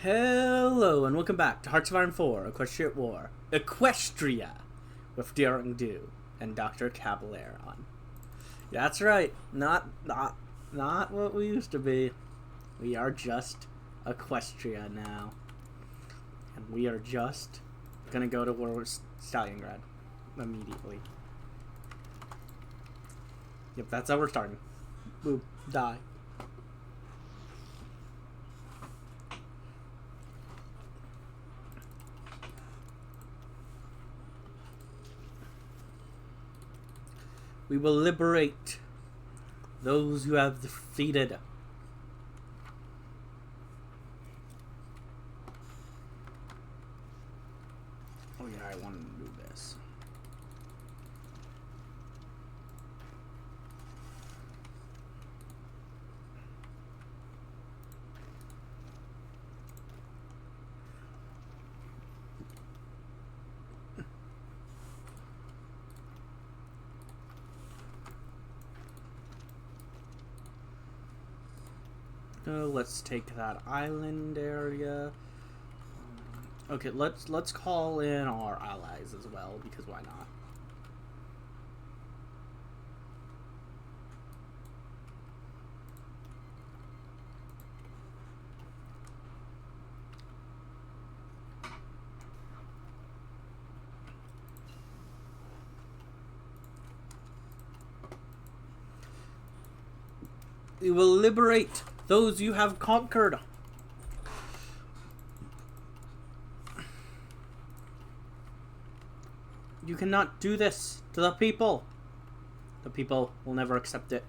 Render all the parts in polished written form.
Hello and welcome back to Hearts of Iron 4, Equestria War. Equestria with Daring Do and Dr. Caballero. That's right. Not what we used to be. We are just Equestria now. And we are just gonna go to war with Stalingrad immediately. Yep, that's how we're starting. Boop. Die. We will liberate those who have defeated. Oh yeah, I wanted to do this. Let's take that island area. Okay, let's call in our allies as well, because why not? We will liberate those you have conquered. You cannot do this to the people. The people will never accept it.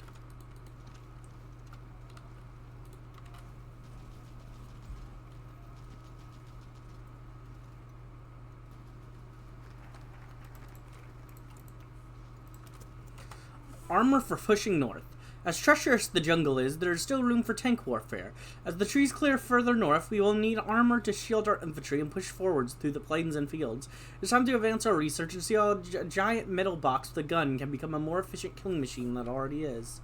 Armor for pushing north. As treacherous the jungle is, there is still room for tank warfare. As the trees clear further north, we will need armor to shield our infantry and push forwards through the plains and fields. It's time to advance our research and see how a giant metal box with a gun can become a more efficient killing machine than it already is.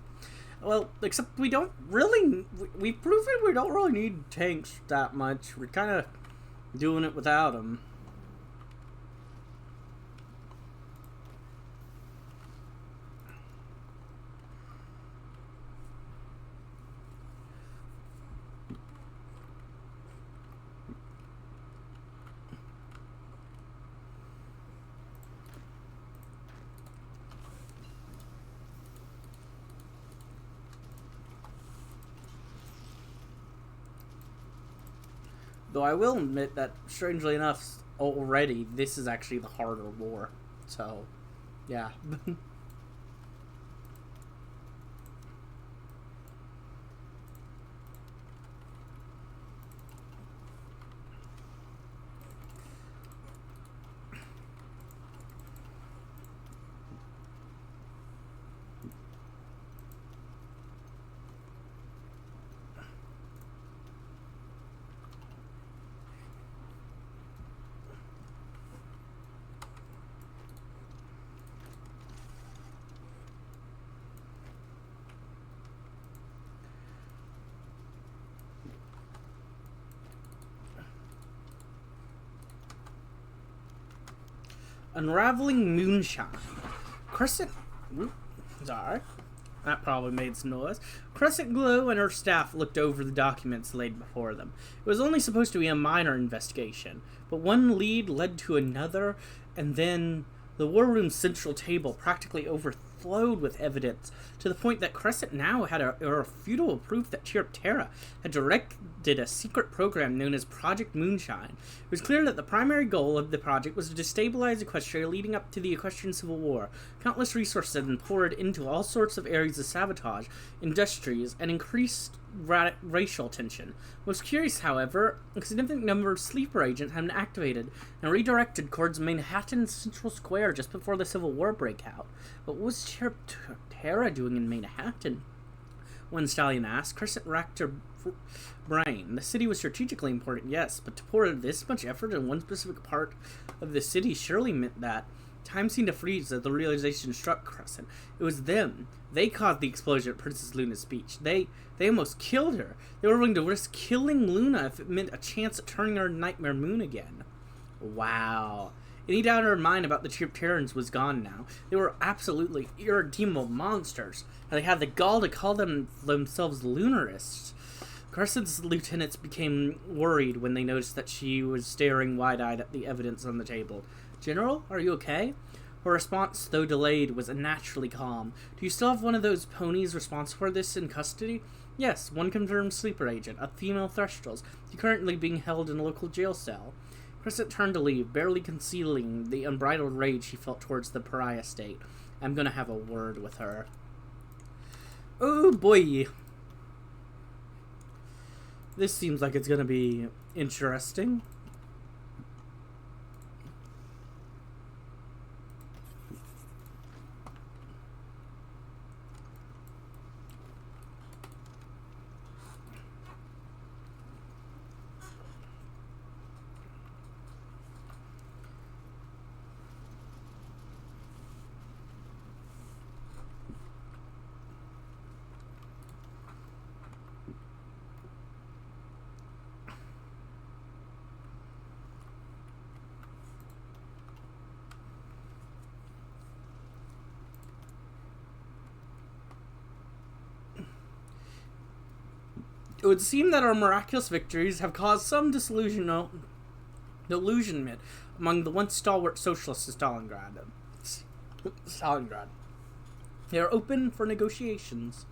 Well, except we don't really... We've proven we don't really need tanks that much. We're kind of doing it without them. Though I will admit that, strangely enough, already, this is actually the harder war. So, yeah. Unraveling moonshine. Crescent... Sorry. That probably made some noise. Crescent Glow and her staff looked over the documents laid before them. It was only supposed to be a minor investigation, but one lead led to another, and then the war room's central table practically overflowed with evidence, to the point that Crescent now had irrefutable proof that Terra had directed a secret program known as Project Moonshine. It was clear that the primary goal of the project was to destabilize Equestria leading up to the Equestrian Civil War. Countless resources had been poured into all sorts of areas of sabotage, industries, and increased racial tension. Most curious, however, a significant number of sleeper agents had been activated and redirected towards Manhattan's Central Square just before the Civil War break out. But what was Terra doing in Manhattan? When Stallion asked, Crescent racked her brain. The city was strategically important, yes, but to pour this much effort in one specific part of the city surely meant that Time seemed to freeze as the realization struck Crescent. It was them. They caused the explosion at Princess Luna's speech. They almost killed her. They were willing to risk killing Luna if it meant a chance at turning her Nightmare Moon again. Wow. Any doubt in her mind about the Terrans was gone now. They were absolutely irredeemable monsters, and they had the gall to call themselves Lunarists. Crescent's lieutenants became worried when they noticed that she was staring wide-eyed at the evidence on the table. General, are you okay? Her response, though delayed, was unnaturally calm. Do you still have one of those ponies responsible for this in custody? Yes, one confirmed sleeper agent, a female Threstrals. She's currently being held in a local jail cell. Crescent turned to leave, barely concealing the unbridled rage she felt towards the pariah state. I'm gonna have a word with her. Oh boy. This seems like it's gonna be interesting. It would seem that our miraculous victories have caused some disillusionment among the once stalwart socialists of Stalingrad. They are open for negotiations.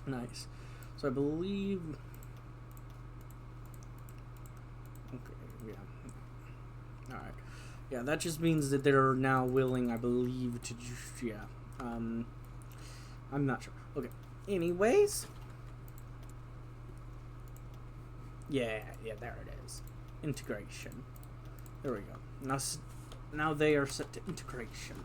Nice. So I believe... Okay, yeah. Alright. Yeah, that just means that they're now willing, I believe, to... Yeah. I'm not sure. Okay. Anyways... Yeah, there it is. Integration. There we go. Now they are set to integration.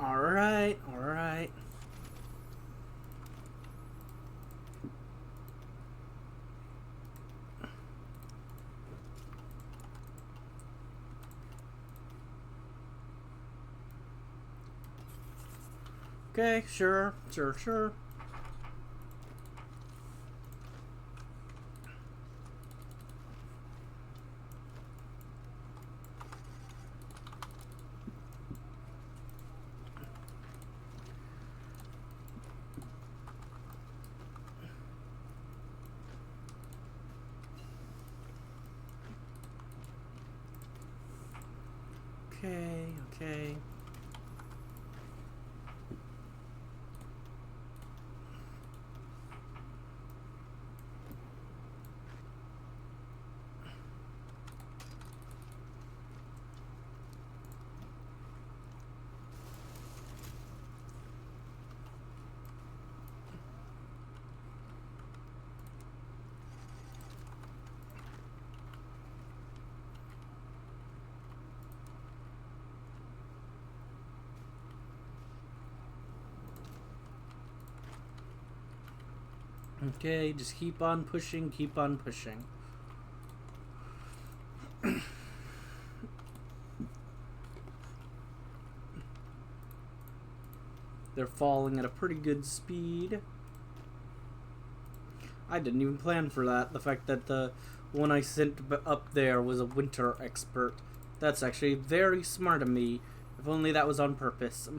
Alright. Okay, sure. Okay. Okay, just keep on pushing. They're falling at a pretty good speed. I didn't even plan for that. The fact that the one I sent up there was a winter expert. That's actually very smart of me. If only that was on purpose.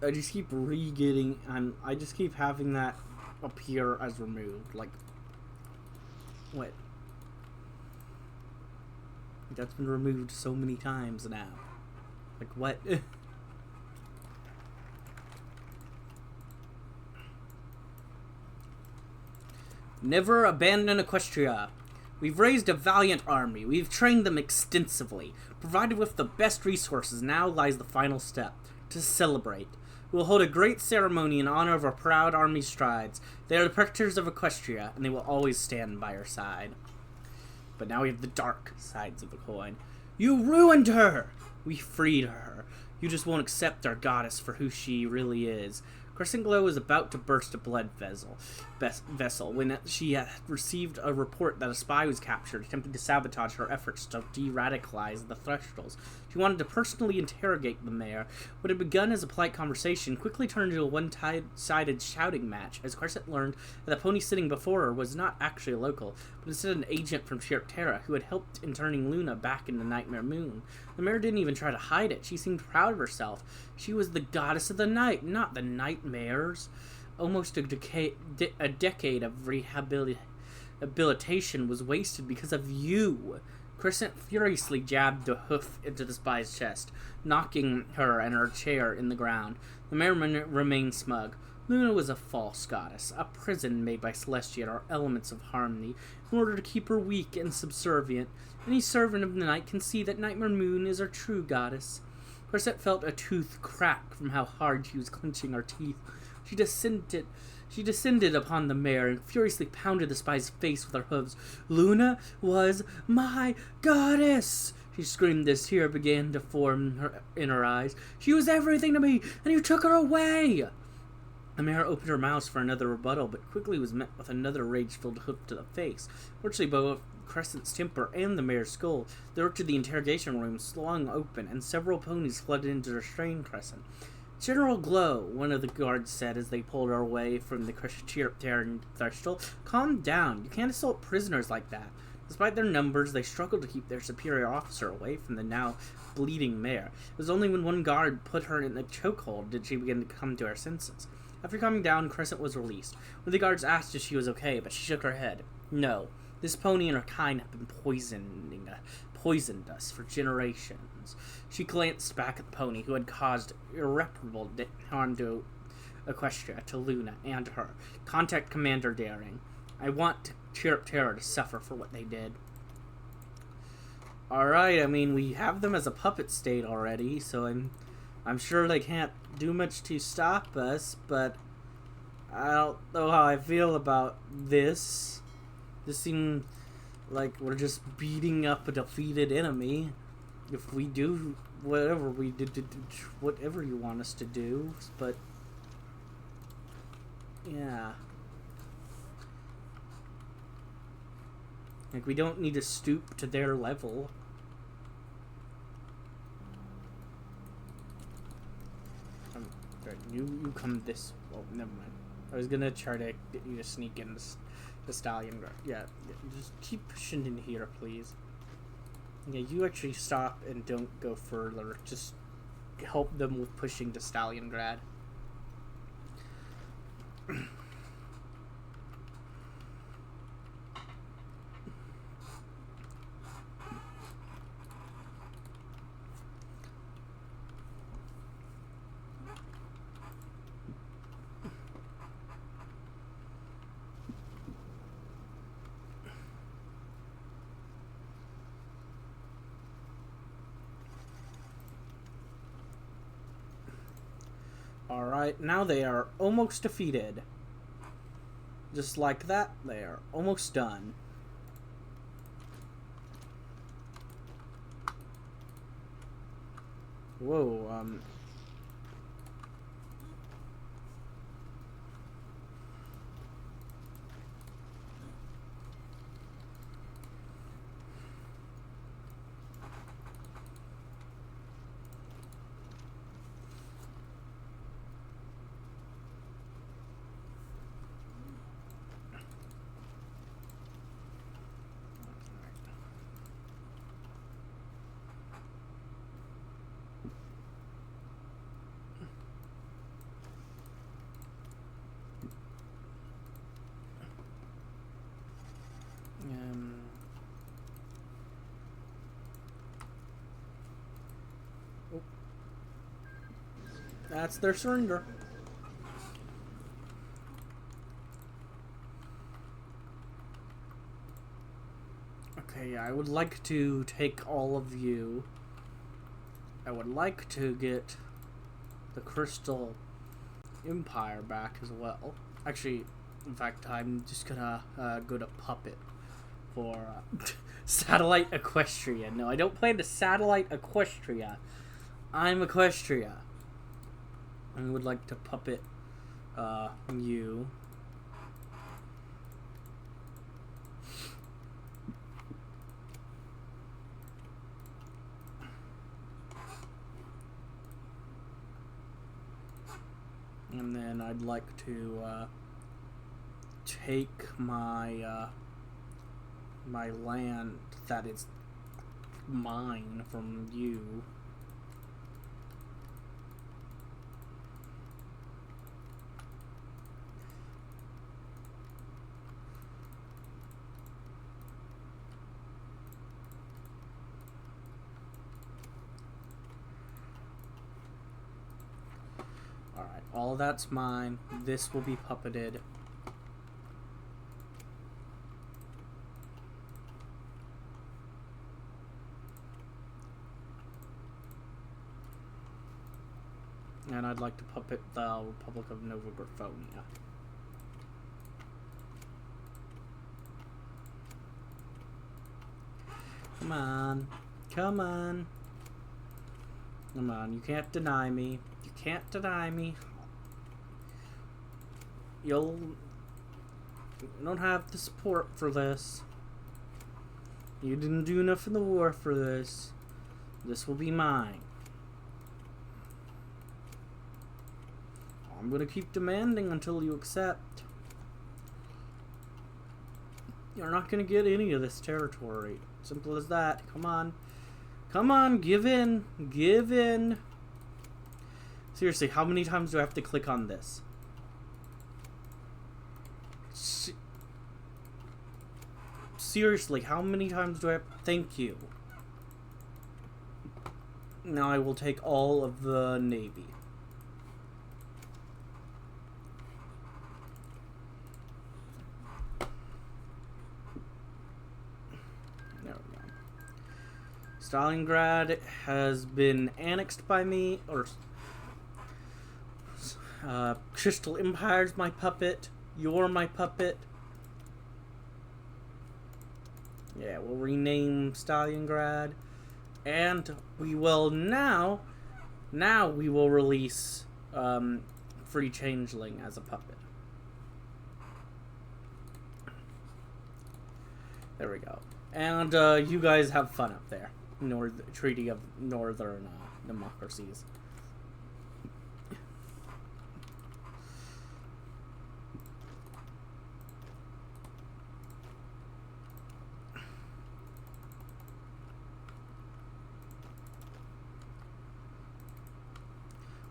I just keep re-getting, and I just keep having that appear as removed. Like, wait. That's been removed so many times now. Like, what? Never abandon Equestria. We've raised a valiant army. We've trained them extensively. Provided with the best resources, now lies the final step. To celebrate. We will hold a great ceremony in honor of our proud army's strides. They are the protectors of Equestria, and they will always stand by our side. But now we have the dark sides of the coin. You ruined her! We freed her. You just won't accept our goddess for who she really is. Crescent Glow was about to burst a blood vessel when she had received a report that a spy was captured, attempting to sabotage her efforts to de-radicalize the Thresholds. She wanted to personally interrogate the mayor. What had begun as a polite conversation quickly turned into a one-sided shouting match, as Crescent learned that the pony sitting before her was not actually a local, but instead an agent from Terra who had helped in turning Luna back into Nightmare Moon. The mayor didn't even try to hide it. She seemed proud of herself. She was the goddess of the night, not the nightmares. Almost a decade of rehabilitation was wasted because of you. Crescent furiously jabbed a hoof into the spy's chest, knocking her and her chair in the ground. The mayor remained smug. Luna was a false goddess, a prison made by Clestial or elements of harmony, in order to keep her weak and subservient. Any servant of the night can see that Nightmare Moon is our true goddess. Crescent felt a tooth crack from how hard she was clenching her teeth. She descended upon the mayor and furiously pounded the spy's face with her hooves. Luna was my goddess! She screamed as tears began to form in her eyes. She was everything to me, and you took her away! The mayor opened her mouth for another rebuttal, but quickly was met with another rage-filled hoof to the face. Fortunately, both Crescent's temper and the mayor's skull, the door to the interrogation room swung open, and several ponies flooded in to restrain Crescent. General Glow, one of the guards said as they pulled her away from the Terran Threshold. Calm down. You can't assault prisoners like that. Despite their numbers, they struggled to keep their superior officer away from the now bleeding mayor. It was only when one guard put her in the chokehold did she begin to come to her senses. After coming down, Crescent was released. One of the guards asked if she was okay, but she shook her head. No. This pony and her kind have been poisoned us for generations. She glanced back at the pony, who had caused irreparable harm to Equestria, to Luna, and her. Contact Commander Daring. I want Terra to suffer for what they did. Alright, I mean, we have them as a puppet state already, so I'm sure they can't do much to stop us, but I don't know how I feel about this. This seems like we're just beating up a defeated enemy. If we do whatever we did, whatever you want us to do, but yeah, like we don't need to stoop to their level. You come this. Oh, never mind. I was gonna try to get you to sneak in the stallion. Yeah, just keep pushing in here, please. Yeah, you actually stop and don't go further. Just help them with pushing to Stalingrad. Alright, now they are almost defeated. Just like that, they are almost done. Whoa, That's their surrender. Okay, I would like to take all of you. I would like to get the Crystal Empire back as well. Actually, in fact, I'm just gonna go to Puppet for Satellite Equestria. No, I don't play the Satellite Equestria. I'm Equestria. I would like to puppet you. And then I'd like to take my my land that is mine from you. Alright, all that's mine. This will be puppeted. And I'd like to puppet the Republic of Nova Graphonia. Come on. Come on. Come on, you can't deny me. You can't deny me. You don't have the support for this. You didn't do enough in the war for this. This will be mine. I'm gonna keep demanding until you accept. You're not gonna get any of this territory. Simple as that. Come on. Come on, give in. Give in. Seriously, how many times do I have to click on this? Seriously, how many times do I have... Thank you. Now I will take all of the Navy. There we go. Stalingrad has been annexed by me, or... Crystal Empire's my puppet. You're my puppet. Yeah, we'll rename Stalingrad. And we will now we will release Free Changeling as a puppet. There we go. And you guys have fun up there. Treaty of Northern Democracies.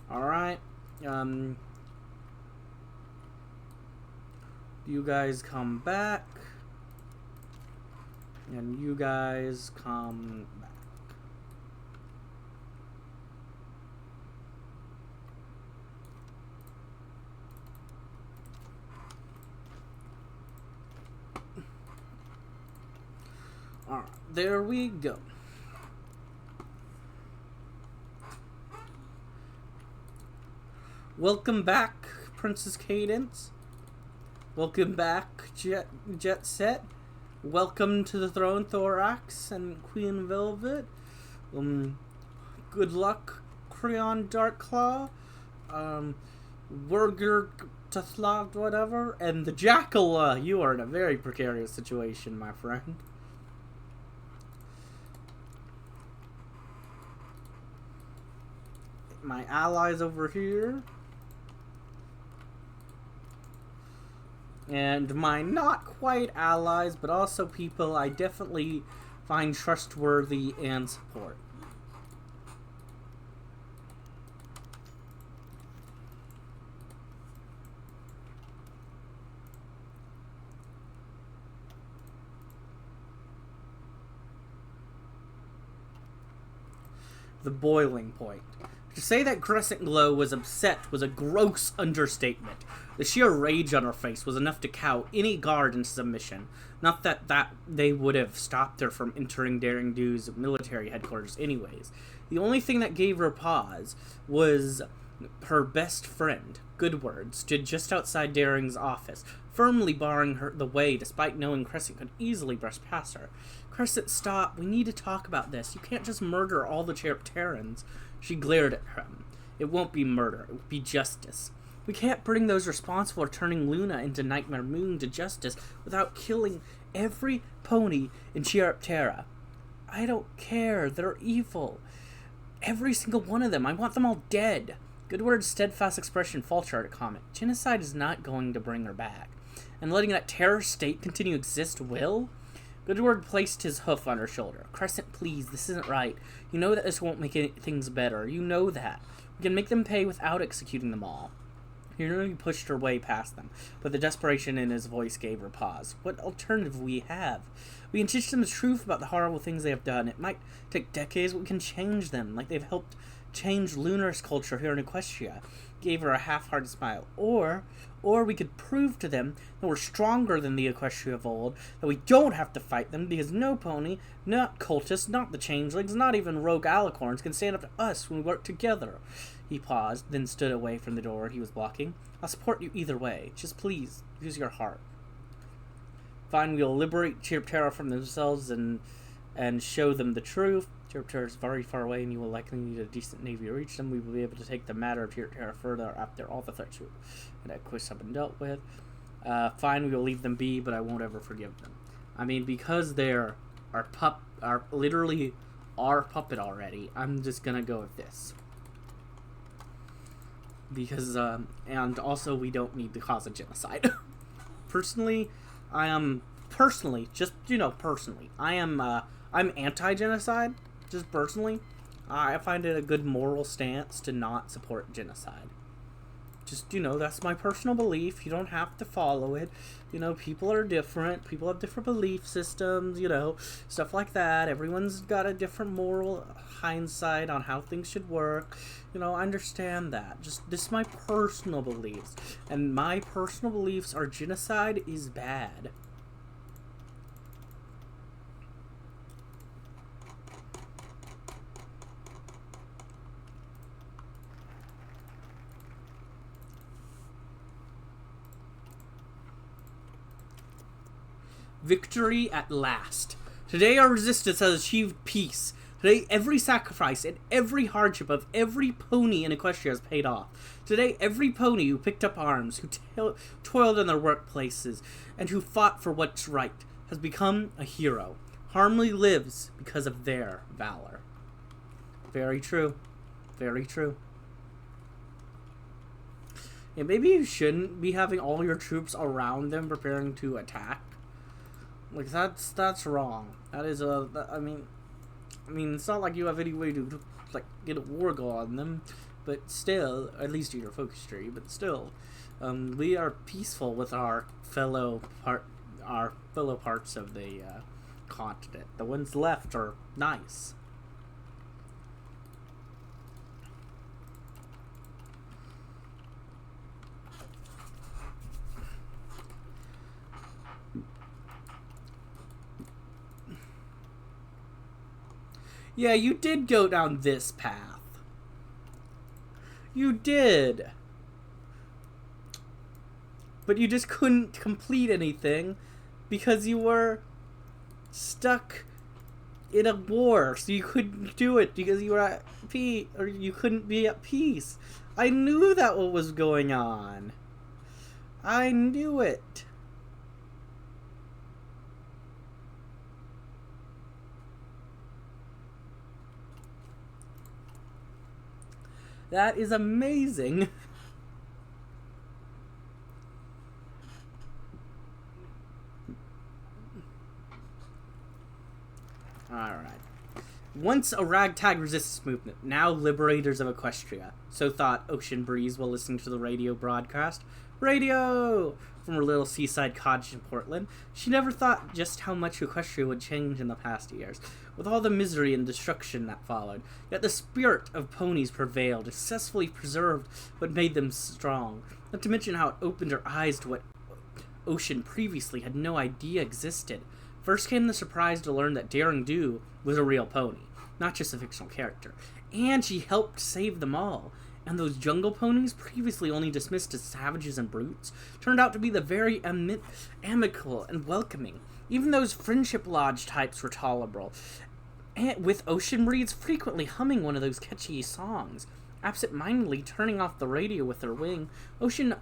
Alright, you guys come back, and you guys come back. Alright, there we go. Welcome back, Princess Cadence. Welcome back, Jet Set. Welcome to the throne, Thorax and Queen Velvet. Good luck, Creon Darkclaw. Wurger Tethlog, whatever. And the Jackal, you are in a very precarious situation, my friend. My allies over here. And my not quite allies, but also people I definitely find trustworthy and support. The boiling point. To say that Crescent Glow was upset was a gross understatement. The sheer rage on her face was enough to cow any guard into submission. Not that they would have stopped her from entering Daring Do's military headquarters anyways. The only thing that gave her pause was her best friend, Goodword, stood just outside Daring's office, firmly barring her the way despite knowing Crescent could easily brush past her. Crescent, stop. We need to talk about this. You can't just murder all the Terrans. She glared at him. It won't be murder. It will be justice. We can't bring those responsible for turning Luna into Nightmare Moon to justice without killing every pony in Chiarptera. I don't care. They're evil. Every single one of them. I want them all dead. Goodward's steadfast expression faltered at a comment. Genocide is not going to bring her back. And letting that terror state continue to exist will? Goodward placed his hoof on her shoulder. Crescent, please, this isn't right. You know that this won't make things better. You know that. We can make them pay without executing them all. He nearly pushed her way past them, but the desperation in his voice gave her pause. What alternative we have? We can teach them the truth about the horrible things they have done. It might take decades, but we can change them, like they've helped change Lunar's culture here in Equestria. Gave her a half-hearted smile. Or we could prove to them that we're stronger than the Equestria of old, that we don't have to fight them, because no pony, not cultists, not the changelings, not even rogue alicorns can stand up to us when we work together. He paused, then stood away from the door he was blocking. I'll support you either way. Just please, use your heart. Fine, we'll liberate Chiarptera from themselves and show them the truth. Chiarptera is very far away, and you will likely need a decent navy to reach them. We will be able to take the matter of Chiarptera further after all the threats and Equus have been dealt with. Fine, we will leave them be, but I won't ever forgive them. I mean, because they're literally our puppet already, I'm just gonna go with this. Because, and also we don't need to cause a genocide. Personally, I am, I'm anti-genocide, just personally. I find it a good moral stance to not support genocide. Just, that's my personal belief. You don't have to follow it. People are different. People have different belief systems, stuff like that. Everyone's got a different moral hindsight on how things should work. I understand that. Just, this is my personal beliefs. And my personal beliefs are genocide is bad. Victory at last. Today our resistance has achieved peace. Today every sacrifice and every hardship of every pony in Equestria has paid off. Today every pony who picked up arms, who toiled in their workplaces, and who fought for what's right has become a hero. Harmony lives because of their valor. Very true. Very true. And maybe you shouldn't be having all your troops around them preparing to attack. Like, that's wrong. That is I mean, it's not like you have any way to, like, get a war go on them, but still, at least in your focus tree, but still, we are peaceful with our fellow parts of the continent. The ones left are nice. Yeah, you did go down this path. You did. But you just couldn't complete anything because you were stuck in a war. So you couldn't do it because you were at peace, or you couldn't be at peace. I knew that what was going on. I knew it. That is amazing. Alright. Once a ragtag resistance movement, now liberators of Equestria. So thought Ocean Breeze while listening to the radio broadcast. Radio! From her little seaside cottage in Portland. She never thought just how much Equestria would change in the past years, with all the misery and destruction that followed. Yet the spirit of ponies prevailed, successfully preserved what made them strong. Not to mention how it opened her eyes to what Ocean previously had no idea existed. First came the surprise to learn that Daring Do was a real pony, not just a fictional character. And she helped save them all. And those jungle ponies, previously only dismissed as savages and brutes, turned out to be the very amicable and welcoming. Even those Friendship Lodge types were tolerable, and with Ocean Breeze frequently humming one of those catchy songs. Absent-mindedly turning off the radio with her wing, Ocean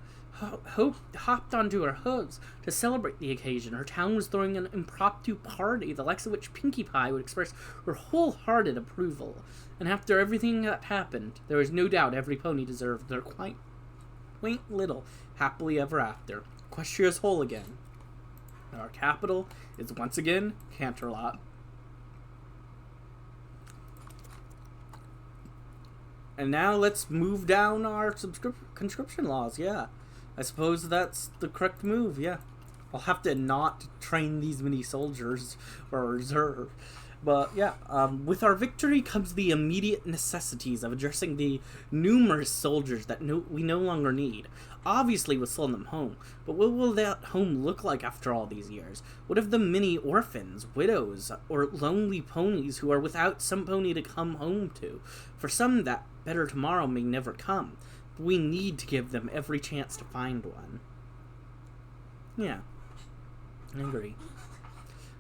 hopped onto her hooves to celebrate the occasion. Her town was throwing an impromptu party, the likes of which Pinkie Pie would express her wholehearted approval. And after everything that happened, there was no doubt every pony deserved their quaint little happily ever after. Equestria's whole again. Our capital is once again Canterlot. And now let's move down our conscription laws, yeah. I suppose that's the correct move, yeah. I'll have to not train these many soldiers or reserve. But yeah, with our victory comes the immediate necessities of addressing the numerous soldiers that we no longer need. Obviously, we'll send them home, but what will that home look like after all these years? What of the many orphans, widows, or lonely ponies who are without some pony to come home to? For some, that better tomorrow may never come. But we need to give them every chance to find one. Yeah, I agree.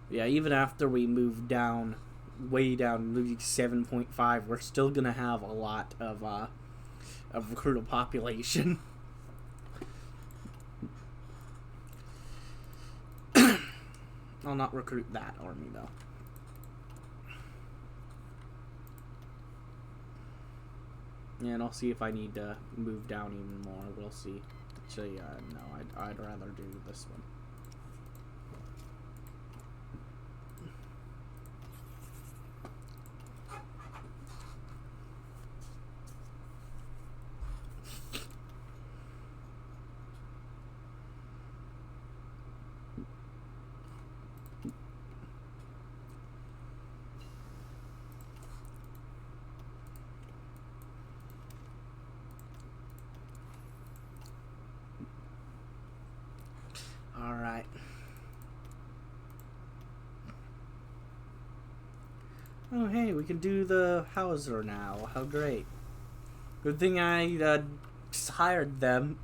Yeah, even after we move down, way down, maybe 7.5, we're still gonna have a lot of recruitable population. I'll not recruit that army, though. Yeah, and I'll see if I need to move down even more. We'll see. Actually, no, I'd rather do this one. Alright. Oh, hey, we can do the Hauser now. How great. Good thing I just hired them.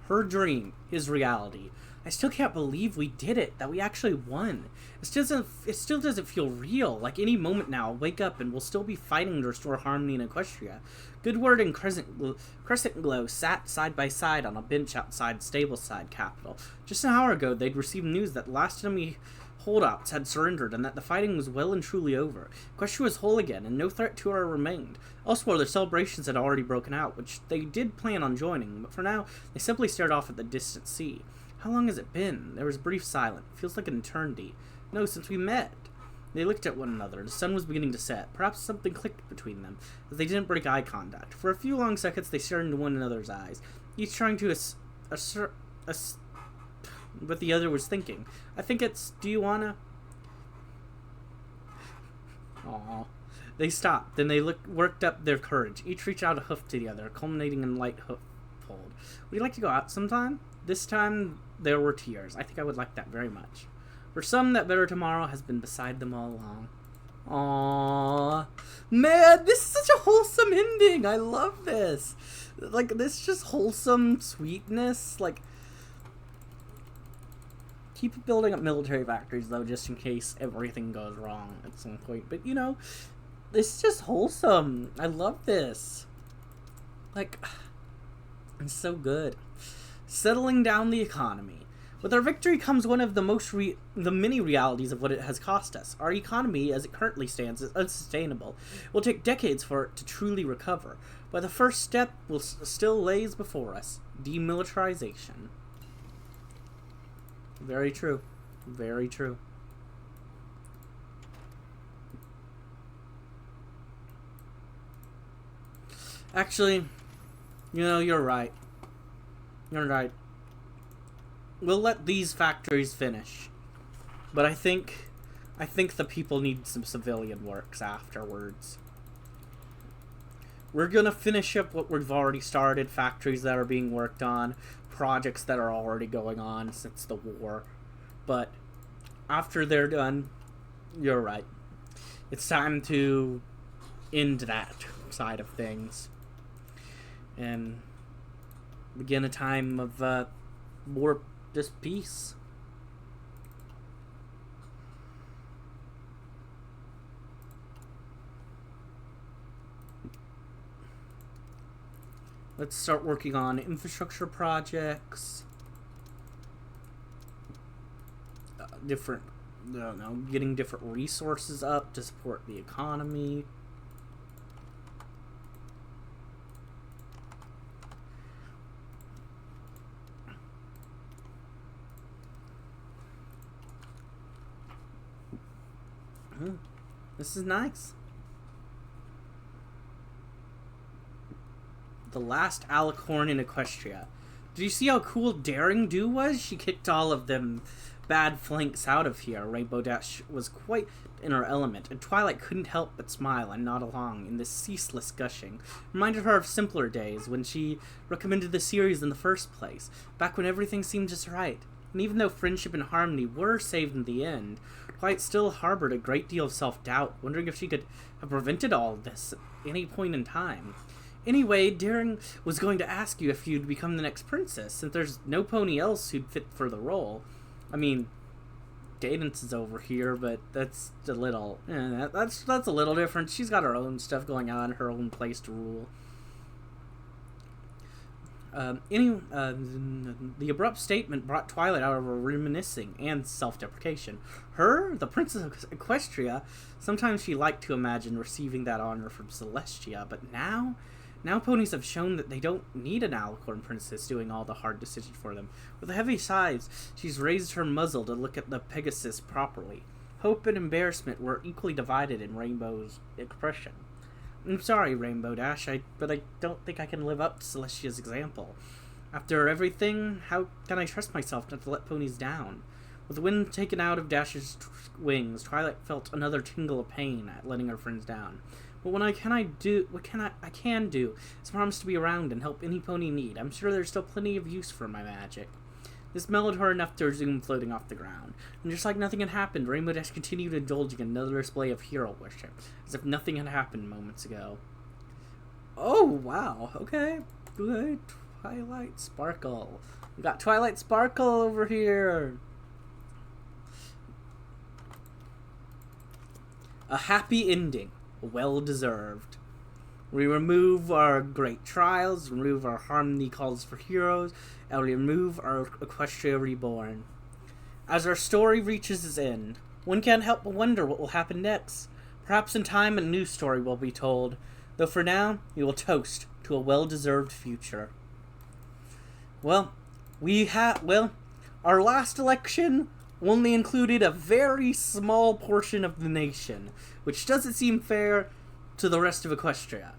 Her dream, his reality. I still can't believe we did it, that we actually won. It still doesn't feel real. Like any moment now, I'll wake up and we'll still be fighting to restore harmony in Equestria. Goodward and Crescent Glow sat side by side on a bench outside Stableside capital. Just an hour ago, they'd received news that the last enemy holdouts had surrendered and that the fighting was well and truly over. Equestria was whole again, and no threat to her remained. Elsewhere, their celebrations had already broken out, which they did plan on joining, but for now, they simply stared off at the distant sea. How long has it been? There was brief silence. Feels like an eternity. No, since we met. They looked at one another. The sun was beginning to set. Perhaps something clicked between them, as they didn't break eye contact. For a few long seconds, they stared into one another's eyes, each trying to assert what the other was thinking. I think it's, do you wanna? Aww. They stopped. Then they worked up their courage. Each reached out a hoof to the other, culminating in a light hoof fold. Would you like to go out sometime? This time, there were tears. I think I would like that very much. For some, that better tomorrow has been beside them all along. Aww. Man, this is such a wholesome ending. I love this. Like, this just wholesome sweetness. Like, keep building up military factories, though, just in case everything goes wrong at some point. But, you know, it's just wholesome. I love this. Like, it's so good. Settling down the economy. With our victory comes one of the many realities of what it has cost us. Our economy, as it currently stands, is unsustainable. It will take decades for it to truly recover. But the first step still lays before us: demilitarization. Very true. Very true. Actually, you know, you're right. You're right. We'll let these factories finish. But I think the people need some civilian works afterwards. We're gonna finish up what we've already started, factories that are being worked on, projects that are already going on since the war. But after they're done, you're right. It's time to end that side of things. And begin a time of more just peace. Let's start working on infrastructure projects. Different, I don't know, getting different resources up to support the economy. This is nice. The last alicorn in Equestria. Did you see how cool Daring Do was? She kicked all of them bad flanks out of here. Rainbow Dash was quite in her element, and Twilight couldn't help but smile and nod along in this ceaseless gushing. Reminded her of simpler days when she recommended the series in the first place, back when everything seemed just right. And even though friendship and harmony were saved in the end, Twilight still harbored a great deal of self-doubt, wondering if she could have prevented all this at any point in time. Anyway, Daring was going to ask you if you'd become the next princess, since there's no pony else who'd fit for the role. I mean, Cadence is over here, but that's a little... that's a little different. She's got her own stuff going on, her own place to rule. The abrupt statement brought Twilight out of her reminiscing and self-deprecation. Her, the Princess of Equestria, sometimes she liked to imagine receiving that honor from Celestia, but now ponies have shown that they don't need an alicorn princess doing all the hard decisions for them. With heavy sighs, she's raised her muzzle to look at the Pegasus properly. Hope and embarrassment were equally divided in Rainbow's expression. I'm sorry, Rainbow Dash, but I don't think I can live up to Celestia's example. After everything, how can I trust myself not to let ponies down? With the wind taken out of Dash's wings, Twilight felt another tingle of pain at letting her friends down. But what I can do is promise to be around and help any pony in need. I'm sure there's still plenty of use for my magic. This mellowed her enough to resume floating off the ground. And just like nothing had happened, Rainbow Dash continued indulging in another display of hero worship, as if nothing had happened moments ago. Oh, wow. Okay. Good. Twilight Sparkle. We got Twilight Sparkle over here. A happy ending. Well deserved. We remove our great trials, remove our harmony calls for heroes, and remove our Equestria reborn. As our story reaches its end, one can't help but wonder what will happen next. Perhaps in time a new story will be told, though for now we will toast to a well-deserved future. Well, our last election only included a very small portion of the nation, which doesn't seem fair to the rest of Equestria.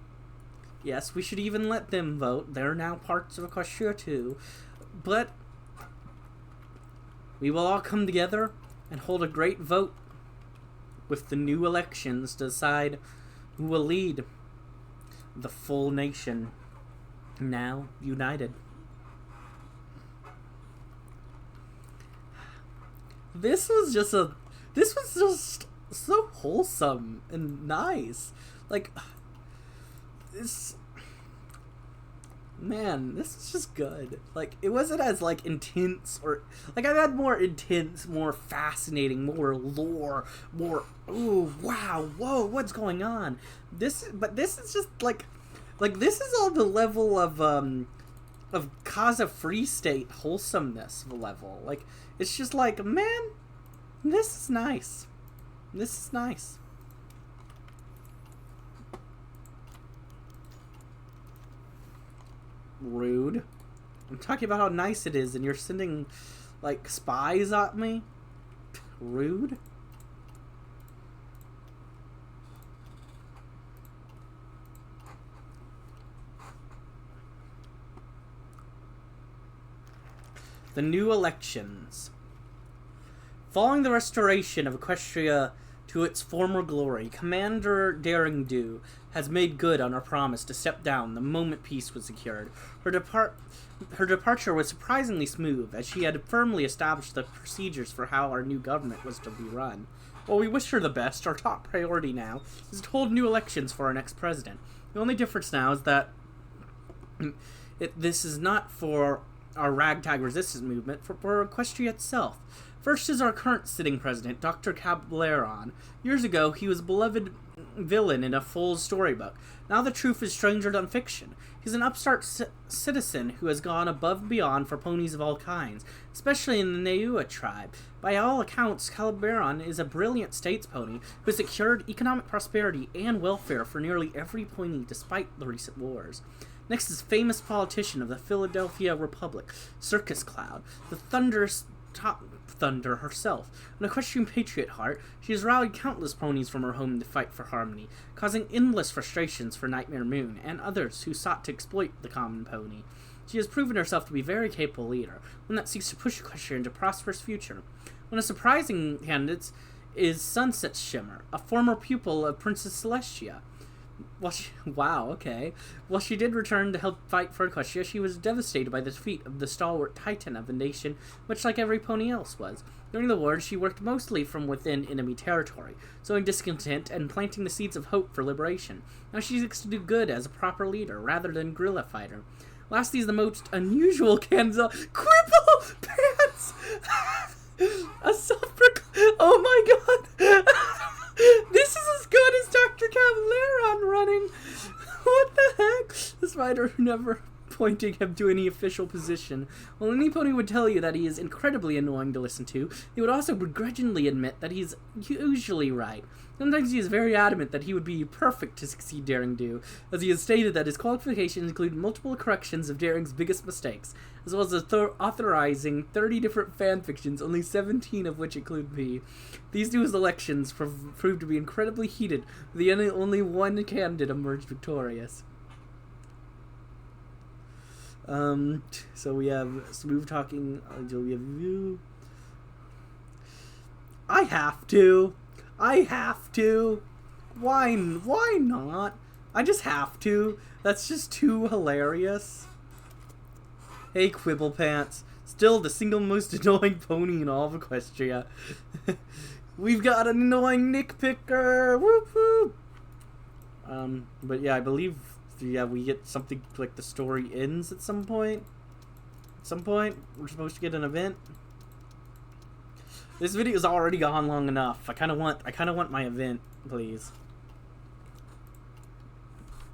Yes, we should even let them vote. They're now parts of Equestria too. But we will all come together and hold a great vote with the new elections to decide who will lead the full nation, now united. This was just so wholesome and nice. Like, this is just good. Like, it wasn't as, like, intense or... Like, I've had more intense, more fascinating, more lore, more... Ooh, wow, whoa, what's going on? This is just, like, this is on the level of Kaza Free State wholesomeness level. Like, it's just like, man, this is nice. This is nice. Rude. I'm talking about how nice it is, and you're sending like, spies at me. Rude. The new elections. Following the restoration of Equestria to its former glory, Commander Daring Do has made good on her promise to step down the moment peace was secured. Her departure was surprisingly smooth, as she had firmly established the procedures for how our new government was to be run. While we wish her the best, our top priority now is to hold new elections for our next president. The only difference now is that this is not for our ragtag resistance movement, for Equestria itself. First is our current sitting president, Dr. Cableron. Years ago, he was a beloved villain in a full storybook. Now the truth is stranger than fiction. He's an upstart citizen who has gone above and beyond for ponies of all kinds, especially in the Neua tribe. By all accounts, Cableron is a brilliant states pony who has secured economic prosperity and welfare for nearly every pony despite the recent wars. Next is famous politician of the Philadelphia Republic, Circus Cloud, the thunderous top Thunder herself. An equestrian patriot heart, she has rallied countless ponies from her home to fight for harmony, causing endless frustrations for Nightmare Moon and others who sought to exploit the common pony. She has proven herself to be a very capable leader, one that seeks to push Equestria into a prosperous future. One of the surprising candidates is Sunset Shimmer, a former pupil of Princess Celestia. While she did return to help fight for Equestria, she was devastated by the defeat of the stalwart titan of the nation, much like every pony else was. During the war, she worked mostly from within enemy territory, sowing discontent and planting the seeds of hope for liberation. Now she seeks to do good as a proper leader, rather than guerrilla fighter. Lastly is the most unusual candidate, Quibble Pants! Oh my god! This is as good as Dr. Cableron running! What the heck? This rider never appointing him to any official position. While any pony would tell you that he is incredibly annoying to listen to, he would also begrudgingly admit that he's usually right. Sometimes he is very adamant that he would be perfect to succeed Daring Do, as he has stated that his qualifications include multiple corrections of Daring's biggest mistakes, as well as authorizing 30 different fanfictions, only 17 of which include me. These new elections proved to be incredibly heated, with only one candidate emerged victorious. So we have smooth talking. We have you. I have to. Why not? I just have to. That's just too hilarious. Hey, Quibble Pants. Still the single most annoying pony in all of Equestria. We've got an annoying nitpicker. Whoop whoop. But yeah, I believe we get something like the story ends at some point. We're supposed to get an event. This video's already gone long enough. I kind of want my event, please.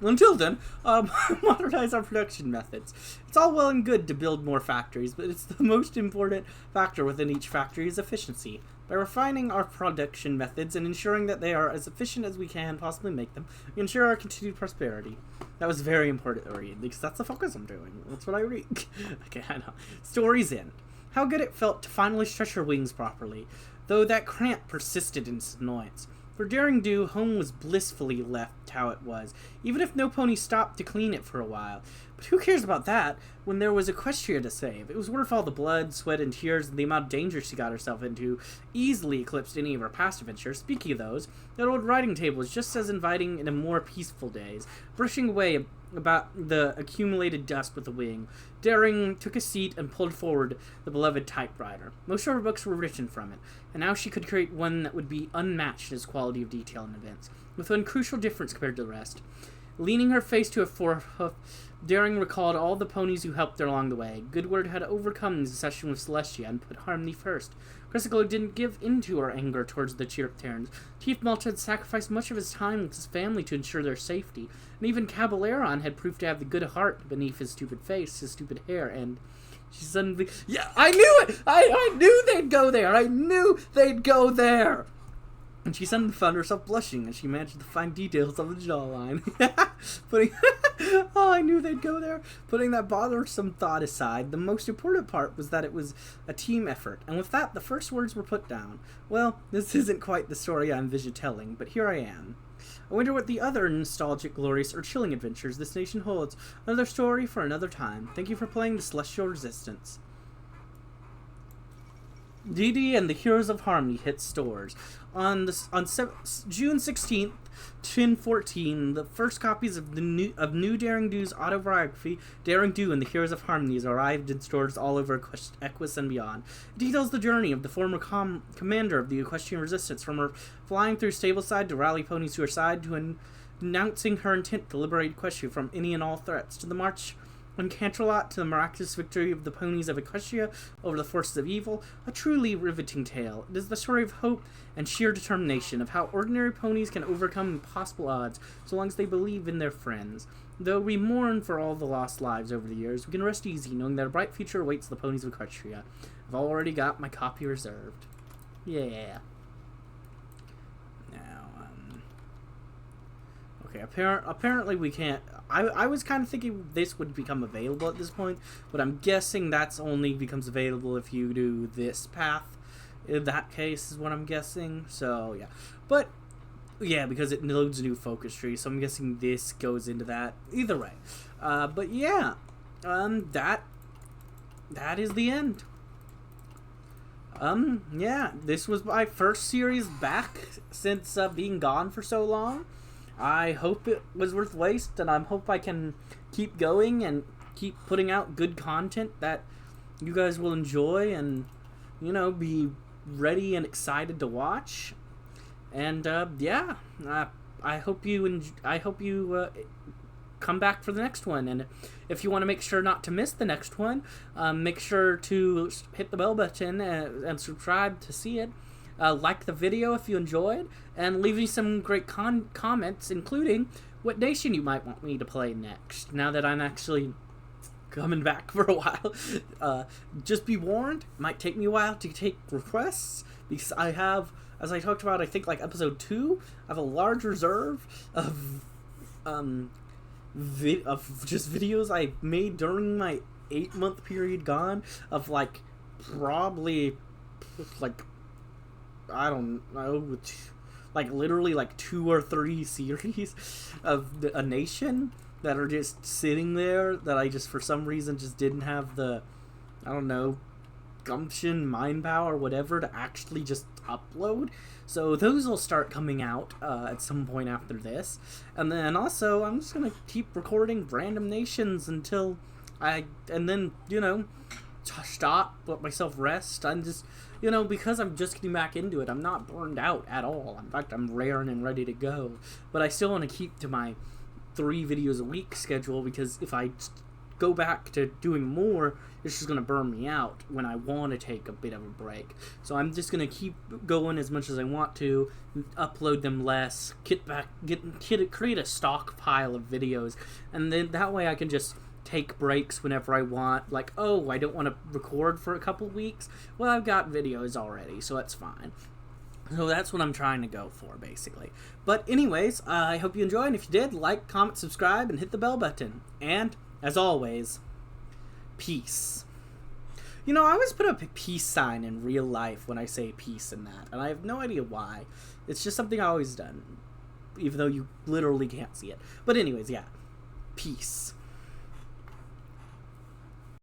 Until then, modernize our production methods. It's all well and good to build more factories, but it's the most important factor within each factory is efficiency. By refining our production methods and ensuring that they are as efficient as we can possibly make them, we ensure our continued prosperity. That was very important to read, because that's the focus I'm doing. That's what I read. Okay, I know. Story's end. How good it felt to finally stretch her wings properly, though that cramp persisted in its annoyance. For Daring Do, home was blissfully left how it was, even if no pony stopped to clean it for a while. But who cares about that when there was Equestria to save? It was worth all the blood, sweat, and tears, and the amount of danger she got herself into easily eclipsed any of her past adventures. Speaking of those, that old writing table was just as inviting in a more peaceful days. Brushing away about the accumulated dust with a wing, Daring took a seat and pulled forward the beloved typewriter. Most of her books were written from it, and now she could create one that would be unmatched in its quality of detail and events, with one crucial difference compared to the rest. Leaning her face to a forehoof, Daring recalled all the ponies who helped her along the way. Goodward had overcome his obsession with Celestia and put harmony first. Clestial didn't give in to her anger towards the Chirpterns. Chief Mulch had sacrificed much of his time with his family to ensure their safety, and even Cableron had proved to have the good heart beneath his stupid face, his stupid hair, and she suddenly... Yeah, I knew it! I knew they'd go there! I knew they'd go there! And she suddenly found herself blushing as she managed to find details of the jawline. Putting, oh, I knew they'd go there. Putting that bothersome thought aside, the most important part was that it was a team effort. And with that, the first words were put down. Well, this isn't quite the story I envisioned telling, but here I am. I wonder what the other nostalgic, glorious, or chilling adventures this nation holds. Another story for another time. Thank you for playing the Celestial Resistance. DD and the Heroes of Harmony hit stores. On June 16th, 2014, the first copies of new Daring Do's autobiography, Daring Do and the Heroes of Harmony, arrived in stores all over Equus and beyond. It details the journey of the former commander of the Equestrian Resistance, from her flying through Stableside to rally ponies to her side, to announcing her intent to liberate Equestria from any and all threats, to the march on Canterlot, to the miraculous victory of the ponies of Equestria over the forces of evil. A truly riveting tale. It is the story of hope and sheer determination, of how ordinary ponies can overcome impossible odds so long as they believe in their friends. Though we mourn for all the lost lives over the years, we can rest easy knowing that a bright future awaits the ponies of Equestria. I've already got my copy reserved. Yeah. Okay, apparently we can't... I was kind of thinking this would become available at this point, but I'm guessing that's only becomes available if you do this path. In that case is what I'm guessing, so yeah. But, yeah, because it loads a new focus tree, so I'm guessing this goes into that. Either way. But yeah, that is the end. Yeah, this was my first series back since being gone for so long. I hope it was worth waste, and I hope I can keep going and keep putting out good content that you guys will enjoy and, you know, be ready and excited to watch. And yeah, I hope you come back for the next one. And if you want to make sure not to miss the next one, make sure to hit the bell button and subscribe to see it. Like the video if you enjoyed, and leave me some great comments, including what nation you might want me to play next, now that I'm actually coming back for a while. Just be warned, it might take me a while to take requests, because I have, as I talked about, I think like episode 2, I have a large reserve of just videos I made during my 8-month period gone, of like, probably, like, I don't know, like literally like 2 or 3 series of a nation that are just sitting there that I just for some reason just didn't have the, I don't know, gumption, mind power, whatever, to actually just upload. So those will start coming out at some point after this. And then also I'm just gonna keep recording random nations until and then, you know, stop, let myself rest. I'm just, you know, because I'm just getting back into it, I'm not burned out at all. In fact, I'm raring and ready to go. But I still want to keep to my 3 videos a week schedule, because if I go back to doing more, it's just going to burn me out when I want to take a bit of a break. So I'm just going to keep going as much as I want to, upload them less, create a stockpile of videos, and then that way I can just take breaks whenever I want. Like, oh, I don't want to record for a couple weeks. Well, I've got videos already, so that's fine. So that's what I'm trying to go for, basically. But anyways, I hope you enjoyed, and if you did, like, comment, subscribe, and hit the bell button. And, as always, peace. You know, I always put a peace sign in real life when I say peace and that, and I have no idea why. It's just something I've always done, even though you literally can't see it. But anyways, yeah, peace.